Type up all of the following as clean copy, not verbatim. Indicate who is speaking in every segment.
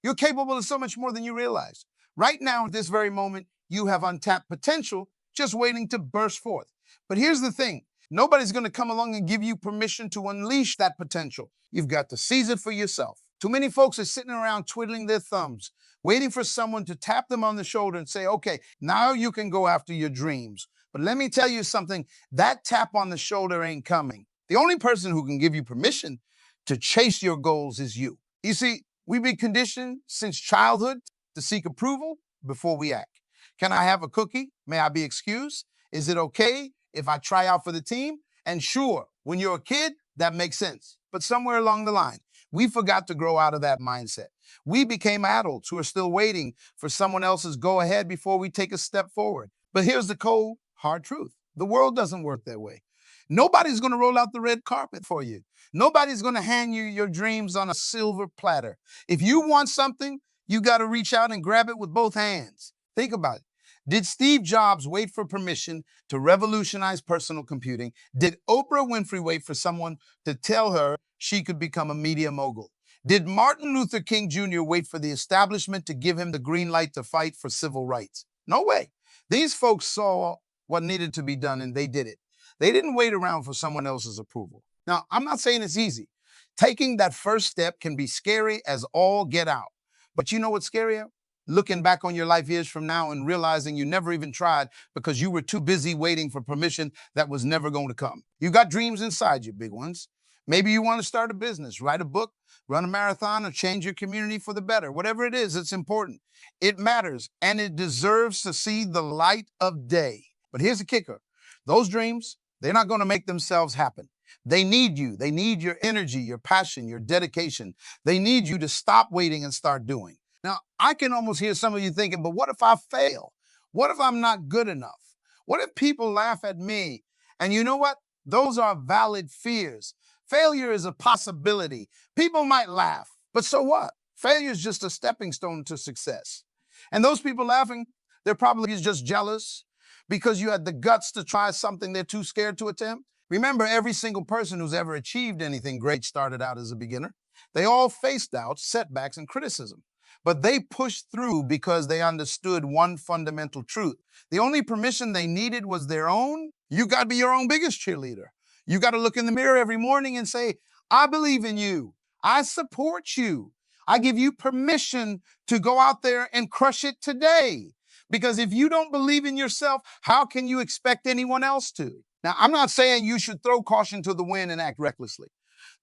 Speaker 1: You're capable of so much more than you realize. Right now, at this very moment, you have untapped potential just waiting to burst forth. But here's the thing. Nobody's going to come along and give you permission to unleash that potential. You've got to seize it for yourself. Too many folks are sitting around twiddling their thumbs, waiting for someone to tap them on the shoulder and say, okay, now you can go after your dreams. But let me tell you something, that tap on the shoulder ain't coming. The only person who can give you permission to chase your goals is you. You see, we've been conditioned since childhood to seek approval before we act. Can I have a cookie? May I be excused? Is it okay if I try out for the team? And sure, when you're a kid, that makes sense. But somewhere along the line, we forgot to grow out of that mindset. We became adults who are still waiting for someone else's go ahead before we take a step forward. But here's the cold, hard truth. The world doesn't work that way. Nobody's going to roll out the red carpet for you. Nobody's going to hand you your dreams on a silver platter. If you want something, you got to reach out and grab it with both hands. Think about it. Did Steve Jobs wait for permission to revolutionize personal computing? Did Oprah Winfrey wait for someone to tell her she could become a media mogul? Did Martin Luther King Jr. wait for the establishment to give him the green light to fight for civil rights? No way. These folks saw what needed to be done and they did it. They didn't wait around for someone else's approval. Now, I'm not saying it's easy. Taking that first step can be scary as all get out. But you know what's scarier? Looking back on your life years from now and realizing you never even tried because you were too busy waiting for permission that was never going to come. You got dreams inside you, big ones. Maybe you want to start a business, write a book, run a marathon, or change your community for the better. Whatever it is, it's important. It matters, and it deserves to see the light of day. But here's the kicker. Those dreams, they're not going to make themselves happen. They need you. They need your energy, your passion, your dedication. They need you to stop waiting and start doing. Now, I can almost hear some of you thinking, but what if I fail? What if I'm not good enough? What if people laugh at me? And you know what? Those are valid fears. Failure is a possibility. People might laugh, but so what? Failure is just a stepping stone to success. And those people laughing, they're probably just jealous because you had the guts to try something they're too scared to attempt. Remember, every single person who's ever achieved anything great started out as a beginner. They all faced doubts, setbacks, and criticism. But they pushed through because they understood one fundamental truth. The only permission they needed was their own. You got to be your own biggest cheerleader. You got to look in the mirror every morning and say, I believe in you. I support you. I give you permission to go out there and crush it today. Because if you don't believe in yourself, how can you expect anyone else to? Now, I'm not saying you should throw caution to the wind and act recklessly.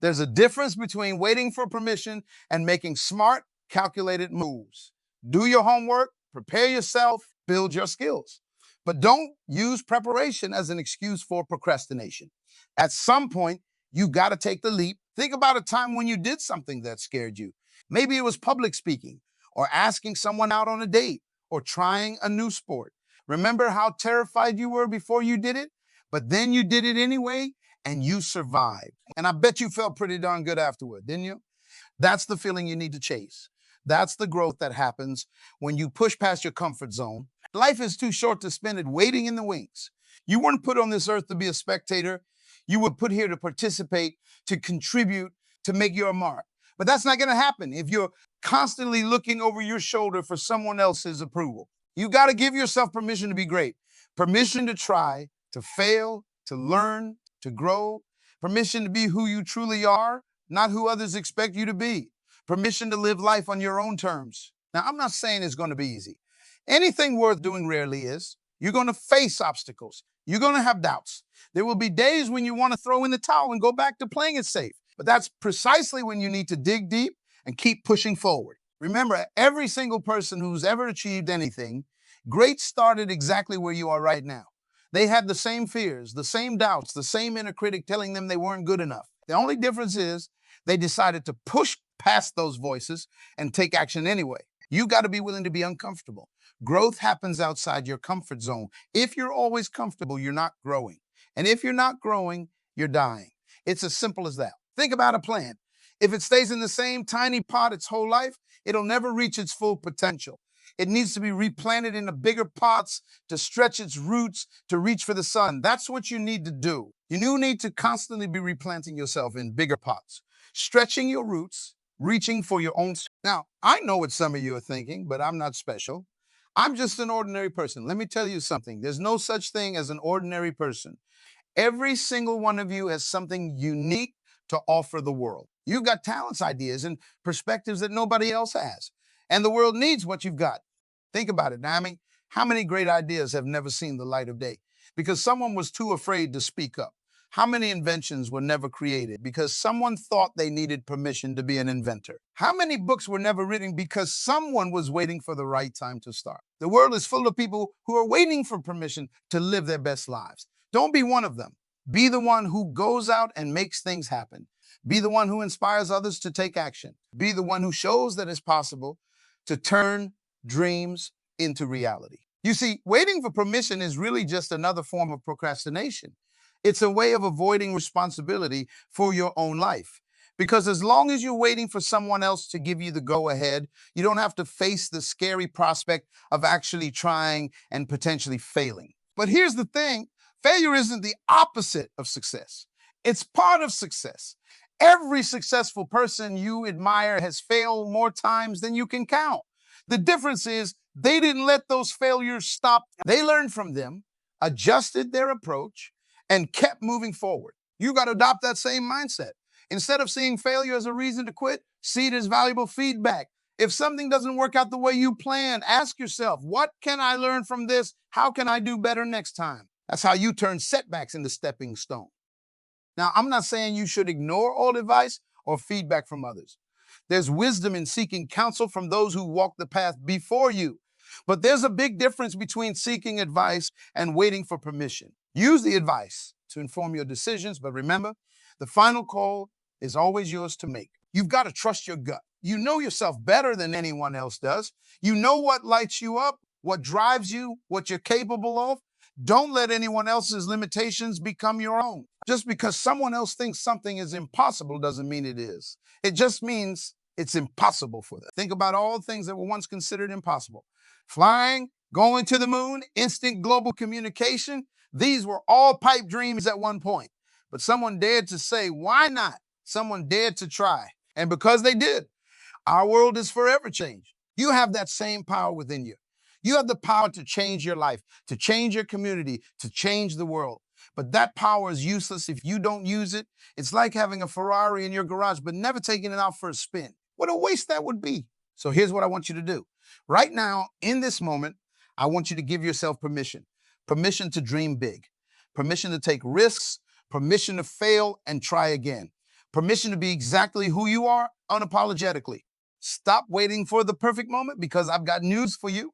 Speaker 1: There's a difference between waiting for permission and making smart, calculated moves. Do your homework, prepare yourself, build your skills. But don't use preparation as an excuse for procrastination. At some point, you got to take the leap. Think about a time when you did something that scared you. Maybe it was public speaking, or asking someone out on a date, or trying a new sport. Remember how terrified you were before you did it? But then you did it anyway, and you survived. And I bet you felt pretty darn good afterward, didn't you? That's the feeling you need to chase. That's the growth that happens when you push past your comfort zone. Life is too short to spend it waiting in the wings. You weren't put on this earth to be a spectator. You were put here to participate, to contribute, to make your mark. But that's not going to happen if you're constantly looking over your shoulder for someone else's approval. You got to give yourself permission to be great, permission to try, to fail, to learn, to grow, permission to be who you truly are, not who others expect you to be. Permission to live life on your own terms. Now, I'm not saying it's going to be easy. Anything worth doing rarely is. You're going to face obstacles. You're going to have doubts. There will be days when you want to throw in the towel and go back to playing it safe. But that's precisely when you need to dig deep and keep pushing forward. Remember, every single person who's ever achieved anything great started exactly where you are right now. They had the same fears, the same doubts, the same inner critic telling them they weren't good enough. The only difference is they decided to push past those voices and take action anyway. You got to be willing to be uncomfortable. Growth happens outside your comfort zone. If you're always comfortable, you're not growing. And if you're not growing, you're dying. It's as simple as that. Think about a plant. If it stays in the same tiny pot its whole life, it'll never reach its full potential. It needs to be replanted into bigger pots to stretch its roots to reach for the sun. That's what you need to do. You need to constantly be replanting yourself in bigger pots, stretching your roots, reaching for your own Now, I know what some of you are thinking, but I'm not special. I'm just an ordinary person. Let me tell you something. There's no such thing as an ordinary person. Every single one of you has something unique to offer the world. You've got talents, ideas, and perspectives that nobody else has. And the world needs what you've got. Think about it. Now, I mean, how many great ideas have never seen the light of day? Because someone was too afraid to speak up. How many inventions were never created because someone thought they needed permission to be an inventor? How many books were never written because someone was waiting for the right time to start? The world is full of people who are waiting for permission to live their best lives. Don't be one of them. Be the one who goes out and makes things happen. Be the one who inspires others to take action. Be the one who shows that it's possible to turn dreams into reality. You see, waiting for permission is really just another form of procrastination. It's a way of avoiding responsibility for your own life. Because as long as you're waiting for someone else to give you the go ahead, you don't have to face the scary prospect of actually trying and potentially failing. But here's the thing, failure isn't the opposite of success. It's part of success. Every successful person you admire has failed more times than you can count. The difference is they didn't let those failures stop. They learned from them, adjusted their approach, and kept moving forward. You got to adopt that same mindset. Instead of seeing failure as a reason to quit, see it as valuable feedback. If something doesn't work out the way you planned, ask yourself, what can I learn from this? How can I do better next time? That's how you turn setbacks into stepping stones. Now, I'm not saying you should ignore all advice or feedback from others. There's wisdom in seeking counsel from those who walk the path before you. But there's a big difference between seeking advice and waiting for permission. Use the advice to inform your decisions, but remember, the final call is always yours to make. You've got to trust your gut. You know yourself better than anyone else does. You know what lights you up, what drives you, what you're capable of. Don't let anyone else's limitations become your own. Just because someone else thinks something is impossible doesn't mean it is. It just means it's impossible for them. Think about all things that were once considered impossible. Flying, going to the moon, instant global communication. These were all pipe dreams at one point. But someone dared to say, why not? Someone dared to try. And because they did, our world is forever changed. You have that same power within you. You have the power to change your life, to change your community, to change the world. But that power is useless if you don't use it. It's like having a Ferrari in your garage, but never taking it out for a spin. What a waste that would be. So here's what I want you to do. Right now, in this moment, I want you to give yourself permission. Permission to dream big. Permission to take risks. Permission to fail and try again. Permission to be exactly who you are unapologetically. Stop waiting for the perfect moment because I've got news for you.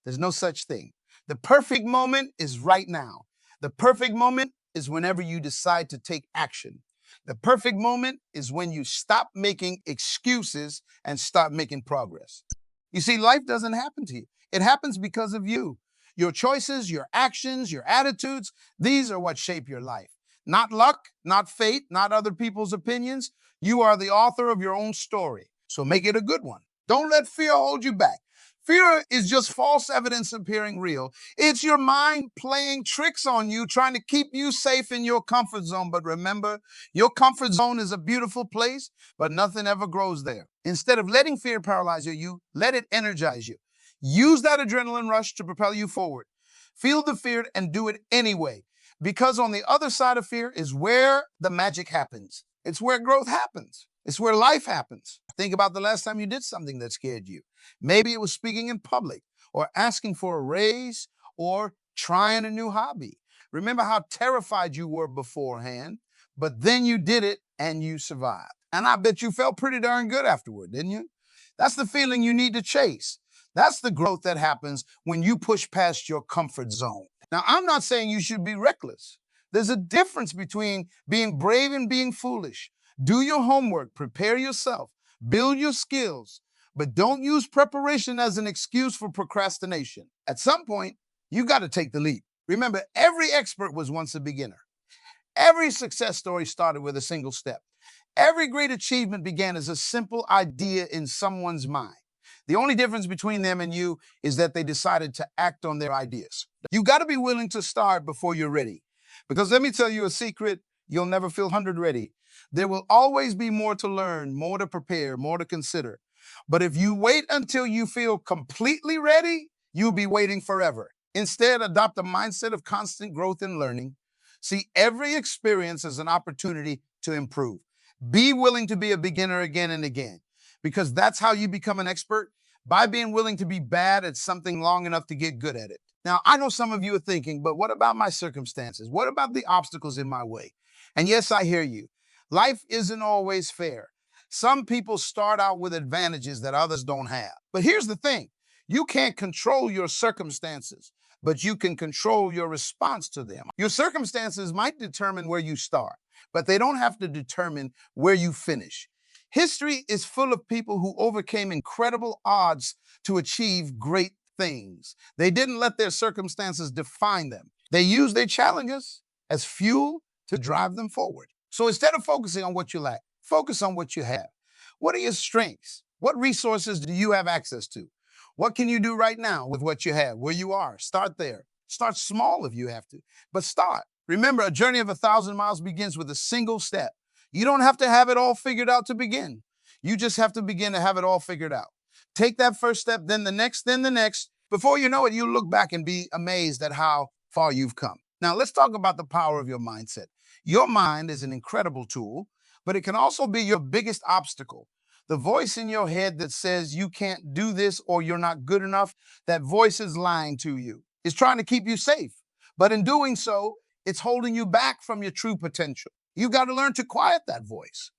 Speaker 1: There's no such thing. The perfect moment is right now. The perfect moment is whenever you decide to take action. The perfect moment is when you stop making excuses and start making progress. You see, life doesn't happen to you. It happens because of you. Your choices, your actions, your attitudes, these are what shape your life. Not luck, not fate, not other people's opinions. You are the author of your own story. So make it a good one. Don't let fear hold you back. Fear is just false evidence appearing real. It's your mind playing tricks on you, trying to keep you safe in your comfort zone. But remember, your comfort zone is a beautiful place, but nothing ever grows there. Instead of letting fear paralyze you, let it energize you. Use that adrenaline rush to propel you forward. Feel the fear and do it anyway. Because on the other side of fear is where the magic happens. It's where growth happens. It's where life happens. Think about the last time you did something that scared you. Maybe it was speaking in public, or asking for a raise, or trying a new hobby. Remember how terrified you were beforehand, but then you did it and you survived. And I bet you felt pretty darn good afterward, didn't you? That's the feeling you need to chase. That's the growth that happens when you push past your comfort zone. Now, I'm not saying you should be reckless. There's a difference between being brave and being foolish. Do your homework, prepare yourself, build your skills, but don't use preparation as an excuse for procrastination. At some point, you got to take the leap. Remember, every expert was once a beginner. Every success story started with a single step. Every great achievement began as a simple idea in someone's mind. The only difference between them and you is that they decided to act on their ideas. You got to be willing to start before you're ready. Because let me tell you a secret, you'll never feel 100 ready. There will always be more to learn, more to prepare, more to consider. But if you wait until you feel completely ready, you'll be waiting forever. Instead, adopt a mindset of constant growth and learning. See every experience as an opportunity to improve. Be willing to be a beginner again and again, because that's how you become an expert, by being willing to be bad at something long enough to get good at it. Now, I know some of you are thinking, but what about my circumstances? What about the obstacles in my way? And yes, I hear you. Life isn't always fair. Some people start out with advantages that others don't have. But here's the thing. You can't control your circumstances, but you can control your response to them. Your circumstances might determine where you start, but they don't have to determine where you finish. History is full of people who overcame incredible odds to achieve great things. They didn't let their circumstances define them. They used their challenges as fuel to drive them forward. So instead of focusing on what you lack, focus on what you have. What are your strengths? What resources do you have access to? What can you do right now with what you have, where you are? Start there. Start small if you have to, but start. Remember, a journey of 1,000 miles begins with a single step. You don't have to have it all figured out to begin. You just have to begin to have it all figured out. Take that first step, then the next, then the next. Before you know it, you'll look back and be amazed at how far you've come. Now, let's talk about the power of your mindset. Your mind is an incredible tool, but it can also be your biggest obstacle. The voice in your head that says you can't do this or you're not good enough, that voice is lying to you. It's trying to keep you safe. But in doing so, it's holding you back from your true potential. You've got to learn to quiet that voice,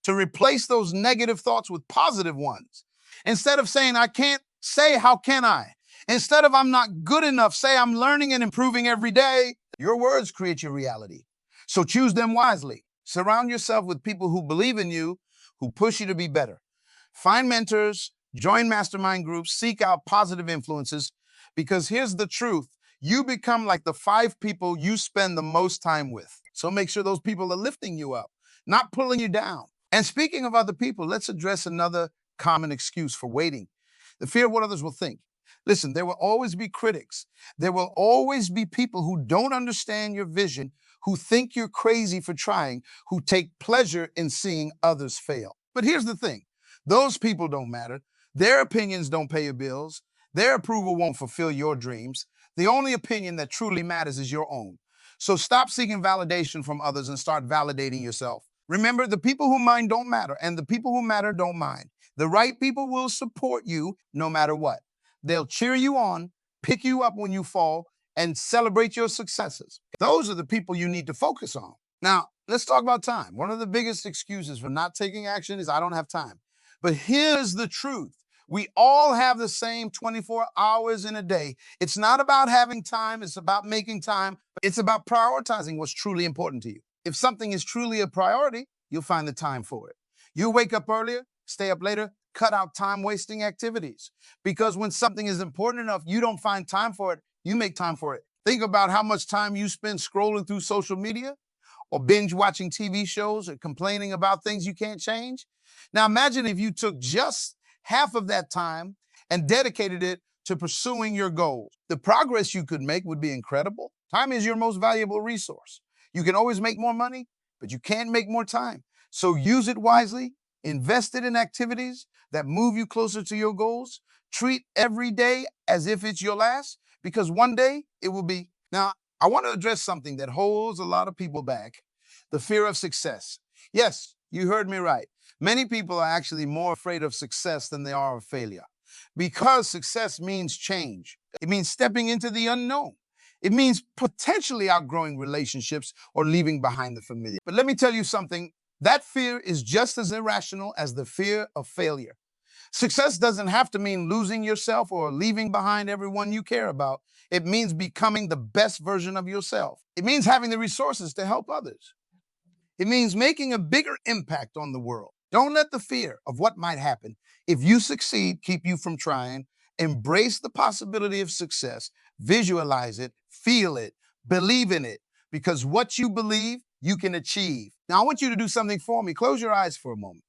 Speaker 1: to replace those negative thoughts with positive ones. Instead of saying, I can't, say, how can I? Instead of I'm not good enough, say I'm learning and improving every day. Your words create your reality. So choose them wisely. Surround yourself with people who believe in you, who push you to be better. Find mentors, join mastermind groups, seek out positive influences, because here's the truth. You become like the 5 people you spend the most time with. So make sure those people are lifting you up, not pulling you down. And speaking of other people, let's address another common excuse for waiting: the fear of what others will think. Listen, there will always be critics. There will always be people who don't understand your vision, who think you're crazy for trying, who take pleasure in seeing others fail. But here's the thing. Those people don't matter. Their opinions don't pay your bills. Their approval won't fulfill your dreams. The only opinion that truly matters is your own. So stop seeking validation from others and start validating yourself. Remember, the people who mind don't matter, and the people who matter don't mind. The right people will support you no matter what. They'll cheer you on, pick you up when you fall, and celebrate your successes. Those are the people you need to focus on. Now, let's talk about time. One of the biggest excuses for not taking action is I don't have time. But here's the truth. We all have the same 24 hours in a day. It's not about having time. It's about making time. It's about prioritizing what's truly important to you. If something is truly a priority, you'll find the time for it. You'll wake up earlier, stay up later, cut out time-wasting activities. Because when something is important enough, you don't find time for it, you make time for it. Think about how much time you spend scrolling through social media, or binge watching TV shows, or complaining about things you can't change. Now imagine if you took just half of that time and dedicated it to pursuing your goals. The progress you could make would be incredible. Time is your most valuable resource. You can always make more money, but you can't make more time. So use it wisely, invest it in activities that move you closer to your goals. Treat every day as if it's your last, because one day it will be. Now, I want to address something that holds a lot of people back: the fear of success. Yes, you heard me right. Many people are actually more afraid of success than they are of failure, because success means change. It means stepping into the unknown. It means potentially outgrowing relationships or leaving behind the familiar. But let me tell you something. That fear is just as irrational as the fear of failure. Success doesn't have to mean losing yourself or leaving behind everyone you care about. It means becoming the best version of yourself. It means having the resources to help others. It means making a bigger impact on the world. Don't let the fear of what might happen if you succeed keep you from trying. Embrace the possibility of success. Visualize it, feel it, believe in it, because what you believe, you can achieve. Now, I want you to do something for me. Close your eyes for a moment.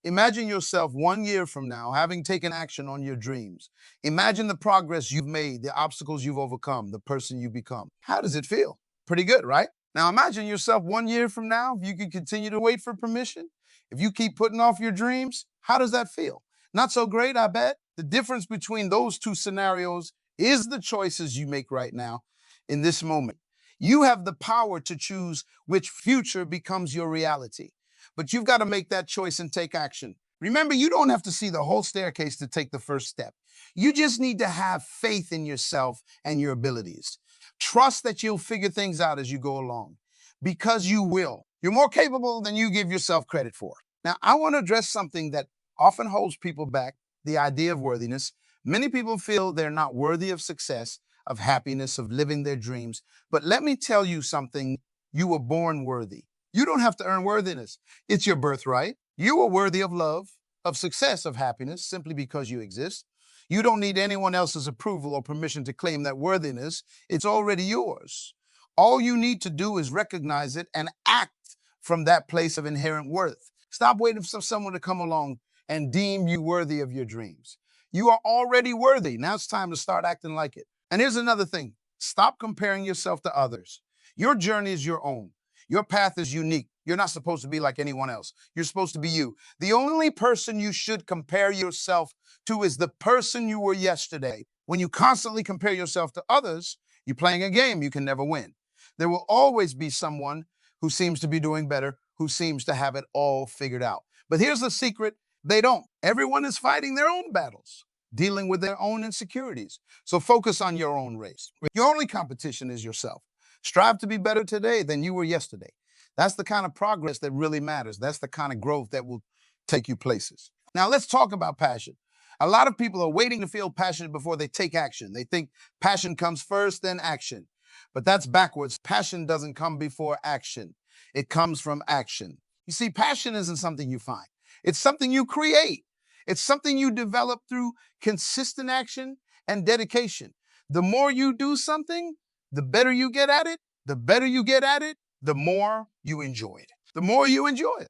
Speaker 1: Imagine yourself 1 year from now having taken action on your dreams. Imagine the progress you've made, the obstacles you've overcome, the person you become. How does it feel? Pretty good, right? Now imagine yourself 1 year from now, if you can continue to wait for permission, if you keep putting off your dreams, how does that feel? Not so great, I bet. The difference between those two scenarios is the choices you make right now in this moment. You have the power to choose which future becomes your reality, but you've got to make that choice and take action. Remember, you don't have to see the whole staircase to take the first step. You just need to have faith in yourself and your abilities. Trust that you'll figure things out as you go along, because you will. You're more capable than you give yourself credit for. Now, I want to address something that often holds people back: the idea of worthiness. Many people feel they're not worthy of success, of happiness, of living their dreams. But let me tell you something: you were born worthy. You don't have to earn worthiness, it's your birthright. You are worthy of love, of success, of happiness simply because you exist. You don't need anyone else's approval or permission to claim that worthiness. It's already yours. All you need to do is recognize it and act from that place of inherent worth. Stop waiting for someone to come along and deem you worthy of your dreams. You are already worthy. Now it's time to start acting like it. And here's another thing: stop comparing yourself to others. Your journey is your own. Your path is unique. You're not supposed to be like anyone else. You're supposed to be you. The only person you should compare yourself to is the person you were yesterday. When you constantly compare yourself to others, you're playing a game you can never win. There will always be someone who seems to be doing better, who seems to have it all figured out. But here's the secret: they don't. Everyone is fighting their own battles, dealing with their own insecurities. So focus on your own race. Your only competition is yourself. Strive to be better today than you were yesterday. That's the kind of progress that really matters. That's the kind of growth that will take you places. Now, let's talk about passion. A lot of people are waiting to feel passionate before they take action. They think passion comes first, then action. But that's backwards. Passion doesn't come before action. It comes from action. You see, passion isn't something you find. It's something you create. It's something you develop through consistent action and dedication. The more you do something, the better you get at it. The better you get at it, the more you enjoy it. The more you enjoy it,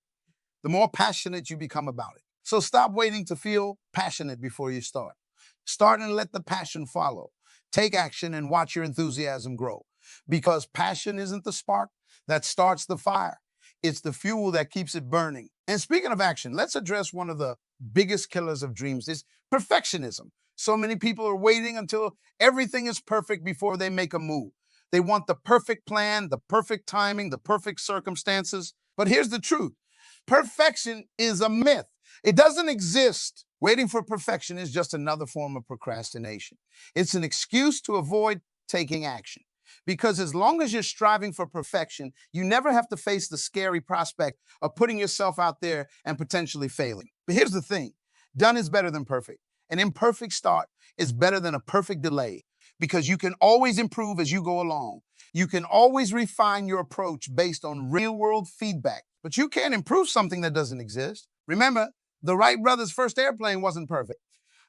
Speaker 1: the more passionate you become about it. So stop waiting to feel passionate before you start. Start and let the passion follow. Take action and watch your enthusiasm grow. Because passion isn't the spark that starts the fire. It's the fuel that keeps it burning. And speaking of action, let's address one of the biggest killers of dreams: is perfectionism. So many people are waiting until everything is perfect before they make a move. They want the perfect plan, the perfect timing, the perfect circumstances. But here's the truth: perfection is a myth. It doesn't exist. Waiting for perfection is just another form of procrastination. It's an excuse to avoid taking action. Because as long as you're striving for perfection, you never have to face the scary prospect of putting yourself out there and potentially failing. But here's the thing: done is better than perfect. An imperfect start is better than a perfect delay, because you can always improve as you go along. You can always refine your approach based on real-world feedback. But you can't improve something that doesn't exist. Remember, the Wright brothers' first airplane wasn't perfect.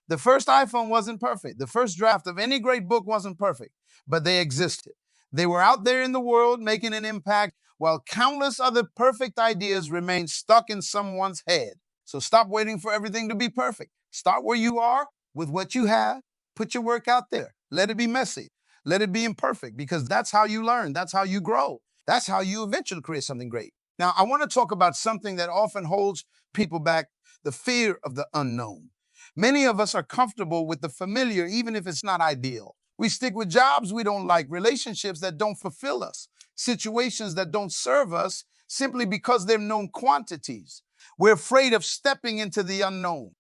Speaker 1: The first iPhone wasn't perfect. The first draft of any great book wasn't perfect, but they existed. They were out there in the world making an impact, while countless other perfect ideas remain stuck in someone's head. So stop waiting for everything to be perfect. Start where you are with what you have. Put your work out there. Let it be messy. Let it be imperfect, because that's how you learn. That's how you grow. That's how you eventually create something great. Now, I want to talk about something that often holds people back: the fear of the unknown. Many of us are comfortable with the familiar, even if it's not ideal. We stick with jobs we don't like, relationships that don't fulfill us, situations that don't serve us, simply because they're known quantities. We're afraid of stepping into the unknown.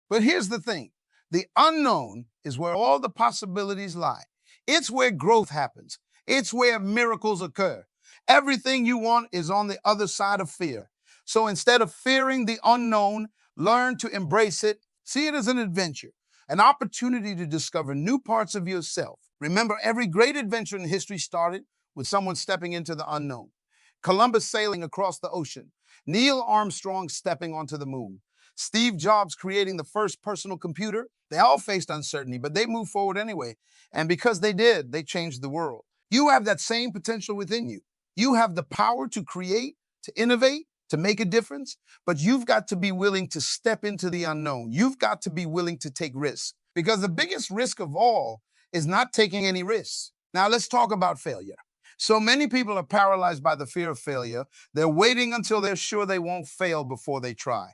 Speaker 1: But here's the thing: the unknown is where all the possibilities lie. It's where growth happens. It's where miracles occur. Everything you want is on the other side of fear. So instead of fearing the unknown, learn to embrace it. See it as an adventure, an opportunity to discover new parts of yourself. Remember, every great adventure in history started with someone stepping into the unknown. Columbus sailing across the ocean, Neil Armstrong stepping onto the moon, Steve Jobs creating the first personal computer. They all faced uncertainty, but they moved forward anyway. And because they did, they changed the world. You have that same potential within you. You have the power to create, to innovate, to make a difference, but you've got to be willing to step into the unknown. You've got to be willing to take risks, because the biggest risk of all is not taking any risks. Now, let's talk about failure. So many people are paralyzed by the fear of failure. They're waiting until they're sure they won't fail before they try.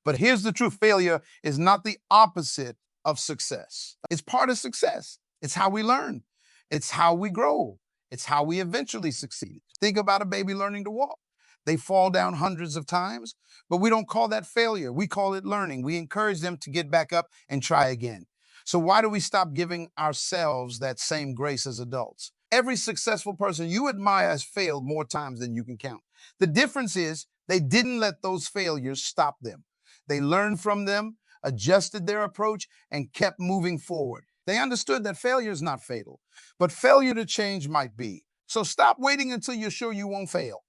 Speaker 1: But here's the truth. Failure is not the opposite of success. It's part of success. It's how we learn. It's how we grow. It's how we eventually succeed. Think about a baby learning to walk. They fall down hundreds of times, but we don't call that failure. We call it learning. We encourage them to get back up and try again. So why do we stop giving ourselves that same grace as adults? Every successful person you admire has failed more times than you can count. The difference is they didn't let those failures stop them. They learned from them, adjusted their approach, and kept moving forward. They understood that failure is not fatal, but failure to change might be. So stop waiting until you're sure you won't fail.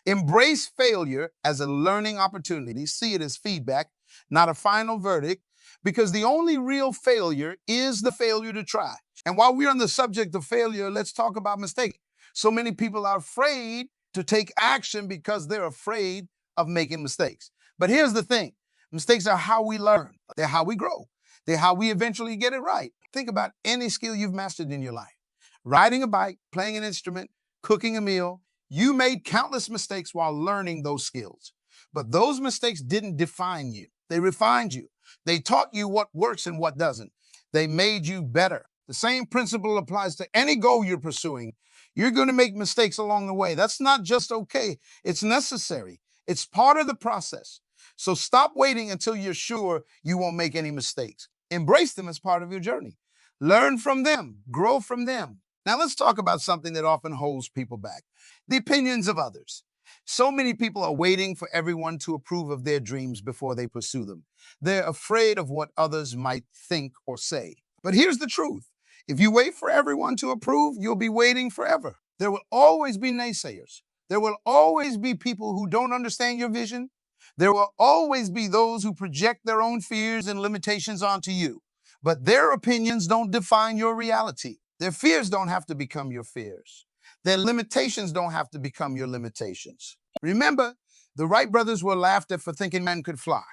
Speaker 1: Embrace failure as a learning opportunity. See it as feedback, not a final verdict, because the only real failure is the failure to try. And while we're on the subject of failure, let's talk about mistakes. So many people are afraid to take action because they're afraid of making mistakes. But here's the thing. Mistakes are how we learn. They're how we grow. They're how we eventually get it right. Think about any skill you've mastered in your life. Riding a bike, playing an instrument, cooking a meal. You made countless mistakes while learning those skills. But those mistakes didn't define you. They refined you. They taught you what works and what doesn't. They made you better. The same principle applies to any goal you're pursuing. You're going to make mistakes along the way. That's not just okay. It's necessary. It's part of the process. So stop waiting until you're sure you won't make any mistakes. Embrace them as part of your journey. Learn from them. Grow from them. Now let's talk about something that often holds people back. The opinions of others. So many people are waiting for everyone to approve of their dreams before they pursue them. They're afraid of what others might think or say. But here's the truth. If you wait for everyone to approve, you'll be waiting forever. There will always be naysayers. There will always be people who don't understand your vision. There will always be those who project their own fears and limitations onto you. But their opinions don't define your reality. Their fears don't have to become your fears. Their limitations don't have to become your limitations. Remember, the Wright brothers were laughed at for thinking man could fly.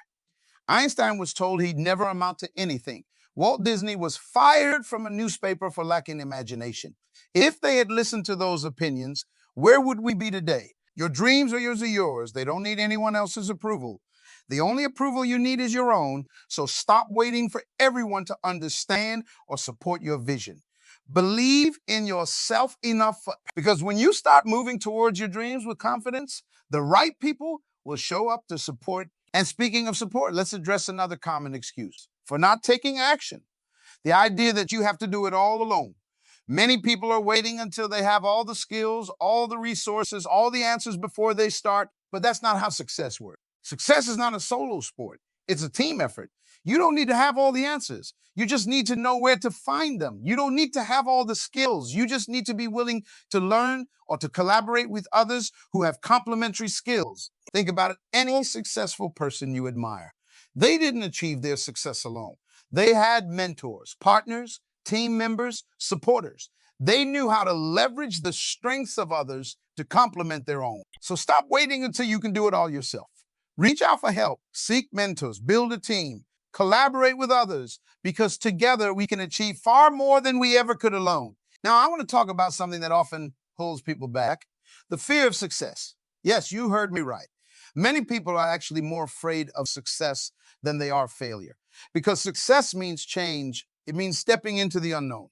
Speaker 1: Einstein was told he'd never amount to anything. Walt Disney was fired from a newspaper for lacking imagination. If they had listened to those opinions, where would we be today? Your dreams are yours. They don't need anyone else's approval. The only approval you need is your own, so stop waiting for everyone to understand or support your vision. Believe in yourself enough, because when you start moving towards your dreams with confidence, the right people will show up to support. And speaking of support, let's address another common excuse for not taking action. The idea that you have to do it all alone. Many people are waiting until they have all the skills, all the resources, all the answers before they start, but that's not how success works. Success is not a solo sport. It's a team effort. You don't need to have all the answers. You just need to know where to find them. You don't need to have all the skills. You just need to be willing to learn or to collaborate with others who have complementary skills. Think about it. Any successful person you admire, they didn't achieve their success alone. They had mentors, partners, team members, supporters. They knew how to leverage the strengths of others to complement their own. So stop waiting until you can do it all yourself. Reach out for help, seek mentors, build a team, collaborate with others, because together we can achieve far more than we ever could alone. Now, I want to talk about something that often holds people back, the fear of success. Yes, you heard me right. Many people are actually more afraid of success than they are failure, because success means change. It means stepping into the unknown.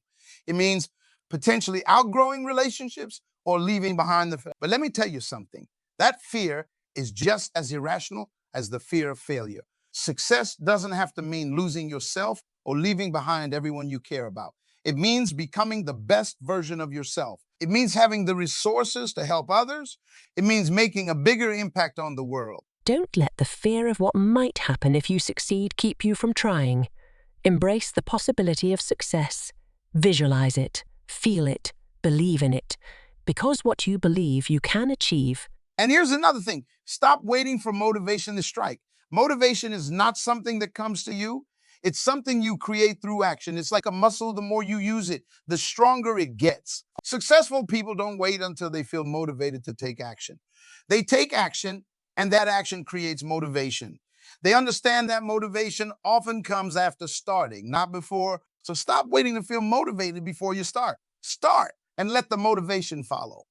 Speaker 1: It means potentially outgrowing relationships or leaving behind the. But let me tell you something. That fear is just as irrational as the fear of failure. Success doesn't have to mean losing yourself or leaving behind everyone you care about. It means becoming the best version of yourself. It means having the resources to help others. It means making a bigger impact on the world.
Speaker 2: Don't let the fear of what might happen if you succeed keep you from trying. Embrace the possibility of success. Visualize it, feel it, believe in it. Because what you believe you can achieve.
Speaker 1: And here's another thing. Stop waiting for motivation to strike. Motivation is not something that comes to you. It's something you create through action. It's like a muscle. The more you use it, the stronger it gets. Successful people don't wait until they feel motivated to take action. They take action, and that action creates motivation. They understand that motivation often comes after starting, not before. So stop waiting to feel motivated before you start. Start and let the motivation follow.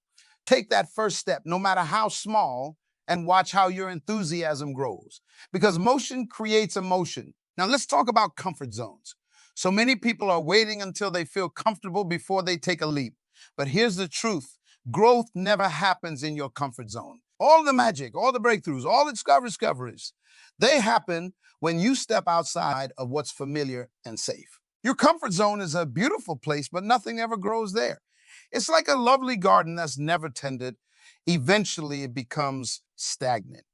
Speaker 1: Take that first step, no matter how small, and watch how your enthusiasm grows. Because motion creates emotion. Now let's talk about comfort zones. So many people are waiting until they feel comfortable before they take a leap. But here's the truth. Growth never happens in your comfort zone. All the magic, all the breakthroughs, all the discoveries, they happen when you step outside of what's familiar and safe. Your comfort zone is a beautiful place, but nothing ever grows there. It's like a lovely garden that's never tended. Eventually, it becomes stagnant.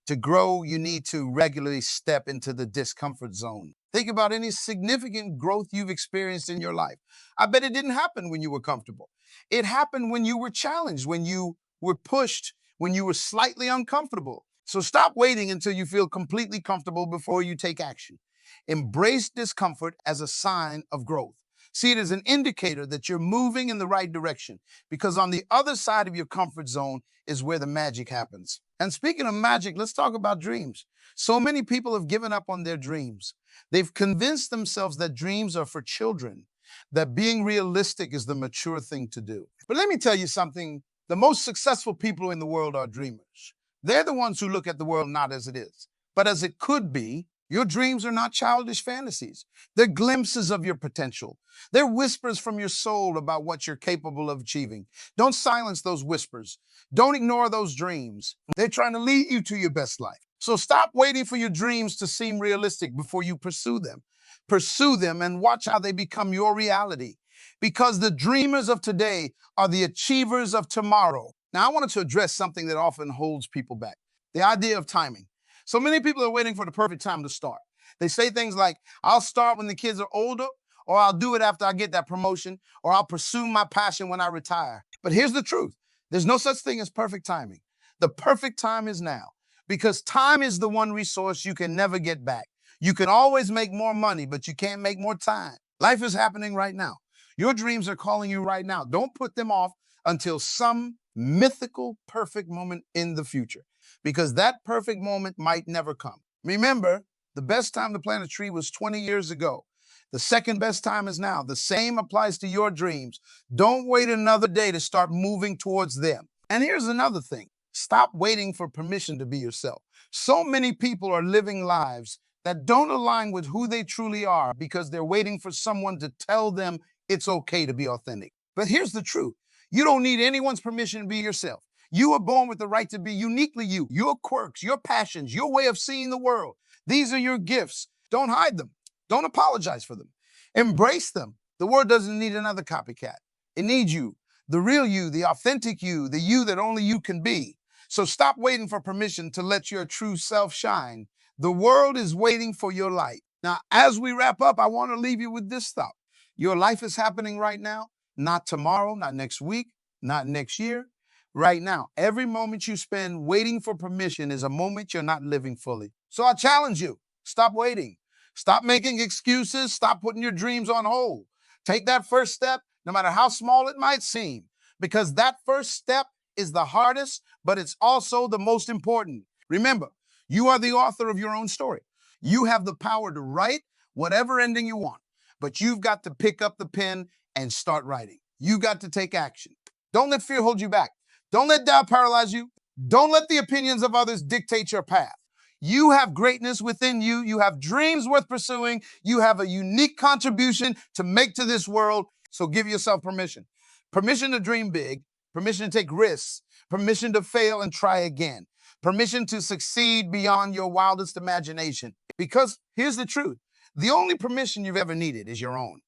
Speaker 1: To grow, you need to regularly step into the discomfort zone. Think about any significant growth you've experienced in your life. I bet it didn't happen when you were comfortable. It happened when you were challenged, when you were pushed, when you were slightly uncomfortable. So stop waiting until you feel completely comfortable before you take action. Embrace discomfort as a sign of growth. See it as an indicator that you're moving in the right direction, because on the other side of your comfort zone is where the magic happens. And speaking of magic, let's talk about dreams. So many people have given up on their dreams. They've convinced themselves that dreams are for children, that being realistic is the mature thing to do. But let me tell you something. The most successful people in the world are dreamers. They're the ones who look at the world not as it is, but as it could be. Your dreams are not childish fantasies. They're glimpses of your potential. They're whispers from your soul about what you're capable of achieving. Don't silence those whispers. Don't ignore those dreams. They're trying to lead you to your best life. So stop waiting for your dreams to seem realistic before you pursue them. Pursue them and watch how they become your reality. Because the dreamers of today are the achievers of tomorrow. Now, I wanted to address something that often holds people back: the idea of timing. So many people are waiting for the perfect time to start. They say things like, I'll start when the kids are older, or I'll do it after I get that promotion, or I'll pursue my passion when I retire. But here's the truth. There's no such thing as perfect timing. The perfect time is now, because time is the one resource you can never get back. You can always make more money, but you can't make more time. Life is happening right now. Your dreams are calling you right now. Don't put them off until some mythical perfect moment in the future, because that perfect moment might never come. Remember, the best time to plant a tree was 20 years ago. The second best time is now. The same applies to your dreams. Don't wait another day to start moving towards them. And here's another thing. Stop waiting for permission to be yourself. So many people are living lives that don't align with who they truly are because they're waiting for someone to tell them it's okay to be authentic. But here's the truth. You don't need anyone's permission to be yourself. You were born with the right to be uniquely you. Your quirks, your passions, your way of seeing the world. These are your gifts. Don't hide them. Don't apologize for them. Embrace them. The world doesn't need another copycat. It needs you, the real you, the authentic you, the you that only you can be. So stop waiting for permission to let your true self shine. The world is waiting for your light. Now, as we wrap up, I want to leave you with this thought. Your life is happening right now, not tomorrow, not next week, not next year. Right now, every moment you spend waiting for permission is a moment you're not living fully. So I challenge you, stop waiting. Stop making excuses. Stop putting your dreams on hold. Take that first step, no matter how small it might seem, because that first step is the hardest, but it's also the most important. Remember, you are the author of your own story. You have the power to write whatever ending you want, but you've got to pick up the pen and start writing. You've got to take action. Don't let fear hold you back. Don't let doubt paralyze you. Don't let the opinions of others dictate your path. You have greatness within you. You have dreams worth pursuing. You have a unique contribution to make to this world. So give yourself permission. Permission to dream big. Permission to take risks. Permission to fail and try again. Permission to succeed beyond your wildest imagination. Because here's the truth. The only permission you've ever needed is your own.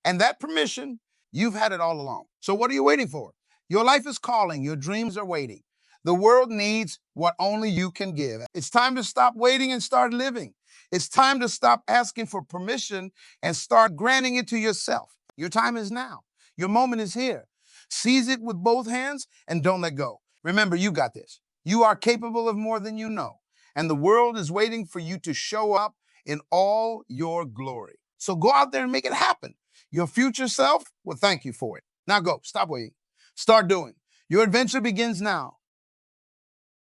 Speaker 1: And that permission, you've had it all along. So what are you waiting for? Your life is calling. Your dreams are waiting. The world needs what only you can give. It's time to stop waiting and start living. It's time to stop asking for permission and start granting it to yourself. Your time is now. Your moment is here. Seize it with both hands and don't let go. Remember, you got this. You are capable of more than you know. And the world is waiting for you to show up in all your glory. So go out there and make it happen. Your future self will thank you for it. Now go. Stop waiting. Start doing. Your adventure begins now.